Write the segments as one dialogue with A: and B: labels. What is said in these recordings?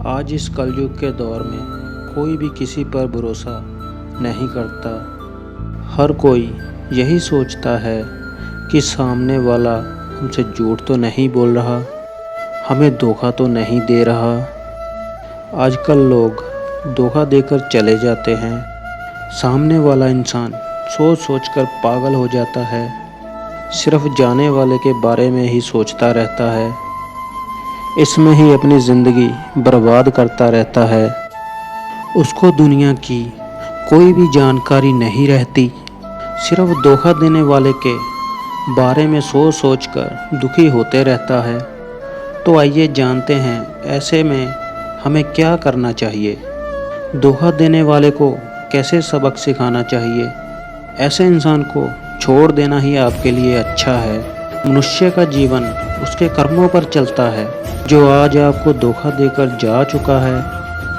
A: आज इस कलयुग के दौर में कोई भी किसी पर भरोसा नहीं करता। हर कोई यही सोचता है कि सामने वाला हमसे झूठ तो नहीं बोल रहा, हमें धोखा तो नहीं दे रहा। आजकल लोग धोखा देकर चले जाते हैं। सामने वाला इंसान सोच सोच कर पागल हो जाता है, सिर्फ जाने वाले के बारे में ही सोचता रहता है, इसमें ही अपनी ज़िंदगी बर्बाद करता रहता है। उसको दुनिया की कोई भी जानकारी नहीं रहती, सिर्फ धोखा देने वाले के बारे में सोच सोच कर दुखी होते रहता है। तो आइए जानते हैं ऐसे में हमें क्या करना चाहिए, धोखा देने वाले को कैसे सबक सिखाना चाहिए। ऐसे इंसान को छोड़ देना ही आपके लिए अच्छा है। मनुष्य का जीवन उसके कर्मों पर चलता है। जो आज आपको धोखा देकर जा चुका है,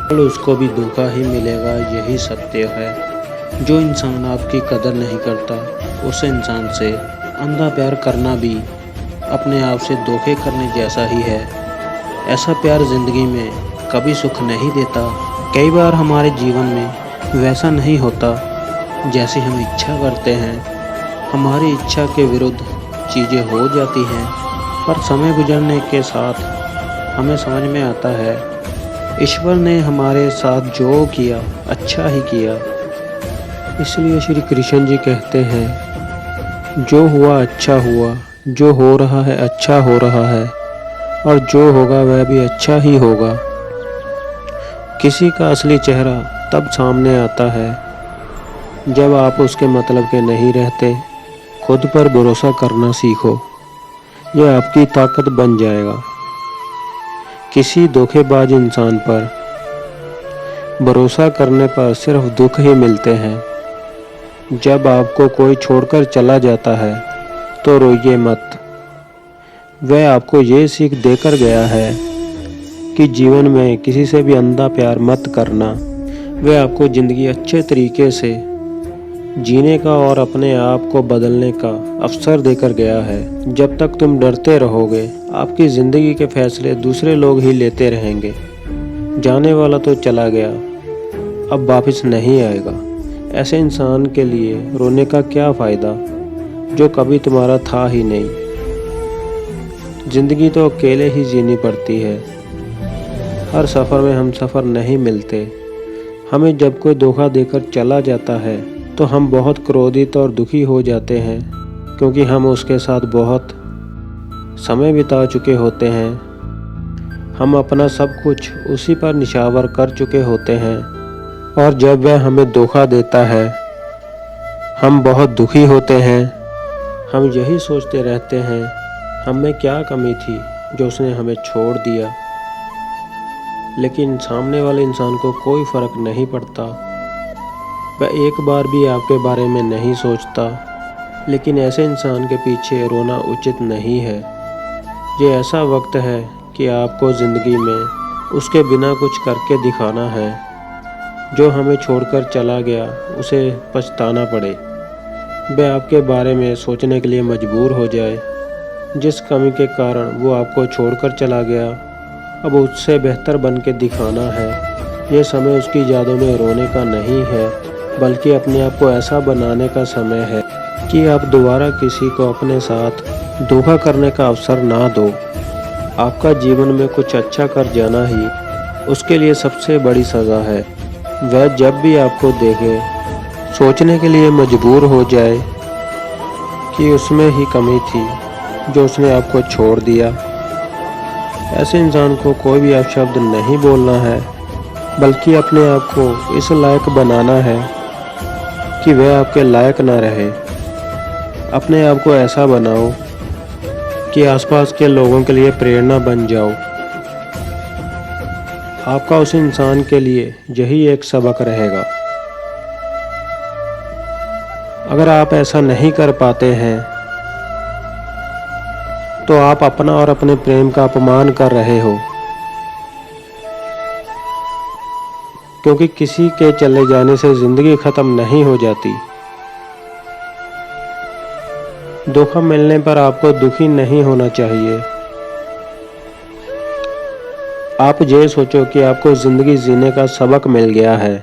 A: कल उसको भी धोखा ही मिलेगा, यही सत्य है। जो इंसान आपकी कदर नहीं करता, उस इंसान से अंधा प्यार करना भी अपने आप से धोखे करने जैसा ही है। ऐसा प्यार ज़िंदगी में कभी सुख नहीं देता। कई बार हमारे जीवन में वैसा नहीं होता जैसी हम इच्छा करते हैं, हमारी इच्छा के विरुद्ध चीज़ें हो जाती हैं, पर समय गुजरने के साथ हमें समझ में आता है ईश्वर ने हमारे साथ जो किया अच्छा ही किया। इसलिए श्री कृष्ण जी कहते हैं, जो हुआ अच्छा हुआ, जो हो रहा है अच्छा हो रहा है, और जो होगा वह भी अच्छा ही होगा। किसी का असली चेहरा तब सामने आता है जब आप उसके मतलब के नहीं रहते। खुद पर भरोसा करना सीखो, यह आपकी ताकत बन जाएगा। किसी धोखेबाज इंसान पर भरोसा करने पर सिर्फ दुख ही मिलते हैं। जब आपको कोई छोड़कर चला जाता है तो रोइए मत। वह आपको ये सीख देकर गया है कि जीवन में किसी से भी अंधा प्यार मत करना। वह आपको ज़िंदगी अच्छे तरीके से जीने का और अपने आप को बदलने का अवसर देकर गया है। जब तक तुम डरते रहोगे, आपकी ज़िंदगी के फैसले दूसरे लोग ही लेते रहेंगे। जाने वाला तो चला गया, अब वापस नहीं आएगा। ऐसे इंसान के लिए रोने का क्या फ़ायदा जो कभी तुम्हारा था ही नहीं। ज़िंदगी तो अकेले ही जीनी पड़ती है। हर सफ़र में हम सफ़र नहीं मिलते। हमें जब कोई धोखा देकर चला जाता है तो हम बहुत क्रोधित और दुखी हो जाते हैं, क्योंकि हम उसके साथ बहुत समय बिता चुके होते हैं। हम अपना सब कुछ उसी पर निछावर कर चुके होते हैं, और जब वह हमें धोखा देता है हम बहुत दुखी होते हैं। हम यही सोचते रहते हैं हमें क्या कमी थी जो उसने हमें छोड़ दिया। लेकिन सामने वाले इंसान को कोई फ़र्क नहीं पड़ता, वह एक बार भी आपके बारे में नहीं सोचता। लेकिन ऐसे इंसान के पीछे रोना उचित नहीं है। ये ऐसा वक्त है कि आपको ज़िंदगी में उसके बिना कुछ करके दिखाना है। जो हमें छोड़कर चला गया उसे पछताना पड़े, वह आपके बारे में सोचने के लिए मजबूर हो जाए। जिस कमी के कारण वो आपको छोड़कर चला गया, अब उससे बेहतर बन के दिखाना है। ये समय उसकी यादों में रोने का नहीं है, बल्कि अपने आप को ऐसा बनाने का समय है कि आप दोबारा किसी को अपने साथ धोखा करने का अवसर ना दो। आपका जीवन में कुछ अच्छा कर जाना ही उसके लिए सबसे बड़ी सज़ा है। वह जब भी आपको देखे सोचने के लिए मजबूर हो जाए कि उसमें ही कमी थी जो उसने आपको छोड़ दिया। ऐसे इंसान को कोई भी अपशब्द नहीं बोलना है, बल्कि अपने आप को इस लायक बनाना है कि वह आपके लायक ना रहे। अपने आप को ऐसा बनाओ कि आसपास के लोगों के लिए प्रेरणा बन जाओ। आपका उस इंसान के लिए यही एक सबक रहेगा। अगर आप ऐसा नहीं कर पाते हैं तो आप अपना और अपने प्रेम का अपमान कर रहे हो, क्योंकि किसी के चले जाने से ज़िंदगी ख़त्म नहीं हो जाती। धोखा मिलने पर आपको दुखी नहीं होना चाहिए। आप ये सोचो कि आपको ज़िंदगी जीने का सबक मिल गया है।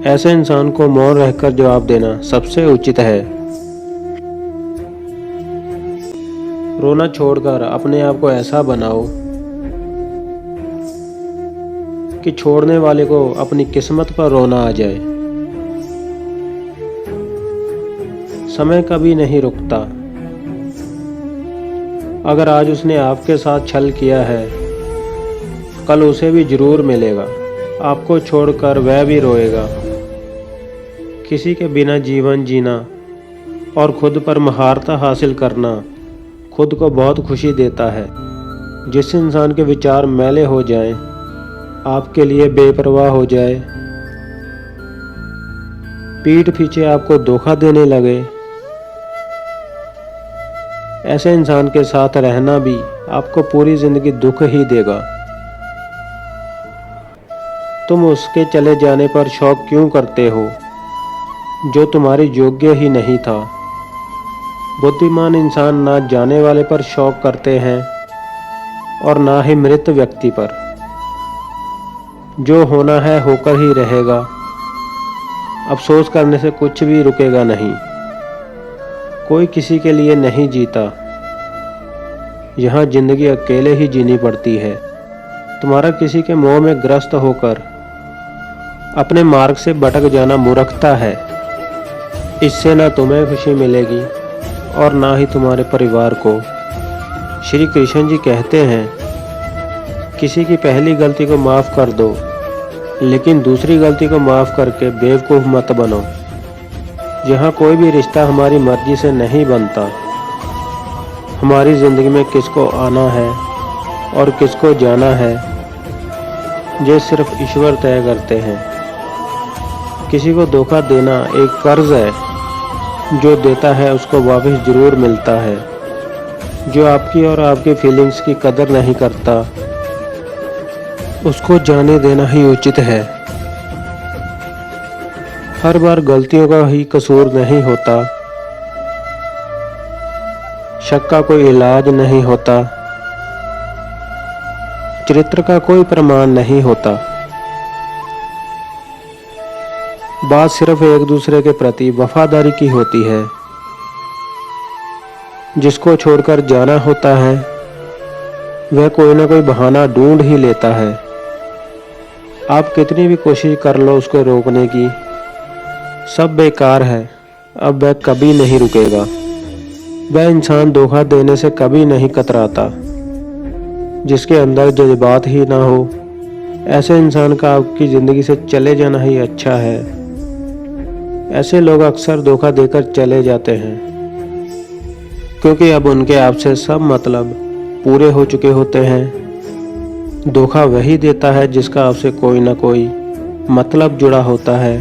A: ऐसे इंसान को मौन रहकर जवाब देना सबसे उचित है। रोना छोड़कर अपने आप को ऐसा बनाओ कि छोड़ने वाले को अपनी किस्मत पर रोना आ जाए। समय कभी नहीं रुकता। अगर आज उसने आपके साथ छल किया है, कल उसे भी जरूर मिलेगा। आपको छोड़कर वह भी रोएगा। किसी के बिना जीवन जीना और खुद पर महारत हासिल करना खुद को बहुत खुशी देता है। जिस इंसान के विचार मैले हो जाएं, आपके लिए बेपरवाह हो जाए, पीठ पीछे आपको धोखा देने लगे, ऐसे इंसान के साथ रहना भी आपको पूरी जिंदगी दुख ही देगा। तुम उसके चले जाने पर शौक क्यों करते हो जो तुम्हारे योग्य ही नहीं था। बुद्धिमान इंसान ना जाने वाले पर शौक करते हैं और ना ही मृत व्यक्ति पर। जो होना है होकर ही रहेगा। अफसोस करने से कुछ भी रुकेगा नहीं। कोई किसी के लिए नहीं जीता। यहाँ जिंदगी अकेले ही जीनी पड़ती है। तुम्हारा किसी के मोह में ग्रस्त होकर अपने मार्ग से भटक जाना मूर्खता है। इससे ना तुम्हें खुशी मिलेगी और ना ही तुम्हारे परिवार को। श्री कृष्ण जी कहते हैं, किसी की पहली गलती को माफ़ कर दो, लेकिन दूसरी गलती को माफ़ करके बेवकूफ़ मत बनो। यहाँ कोई भी रिश्ता हमारी मर्जी से नहीं बनता। हमारी ज़िंदगी में किसको आना है और किसको जाना है, ये सिर्फ ईश्वर तय करते हैं। किसी को धोखा देना एक कर्ज है। जो देता है उसको वापस ज़रूर मिलता है। जो आपकी और आपकी फीलिंग्स की कदर नहीं करता, उसको जाने देना ही उचित है। हर बार गलतियों का ही कसूर नहीं होता। शक का कोई इलाज नहीं होता। चरित्र का कोई प्रमाण नहीं होता। बात सिर्फ एक दूसरे के प्रति वफादारी की होती है। जिसको छोड़कर जाना होता है वह कोई ना कोई बहाना ढूंढ ही लेता है। आप कितनी भी कोशिश कर लो उसको रोकने की, सब बेकार है। अब वह कभी नहीं रुकेगा। वह इंसान धोखा देने से कभी नहीं कतराता जिसके अंदर जज्बात ही ना हो। ऐसे इंसान का आपकी ज़िंदगी से चले जाना ही अच्छा है। ऐसे लोग अक्सर धोखा देकर चले जाते हैं क्योंकि अब उनके आपसे सब मतलब पूरे हो चुके होते हैं। धोखा वही देता है जिसका आपसे कोई ना कोई मतलब जुड़ा होता है।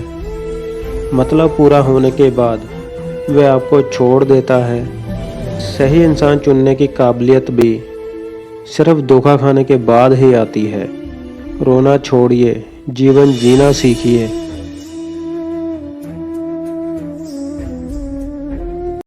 A: मतलब पूरा होने के बाद वह आपको छोड़ देता है। सही इंसान चुनने की काबिलियत भी सिर्फ धोखा खाने के बाद ही आती है। रोना छोड़िए, जीवन जीना सीखिए।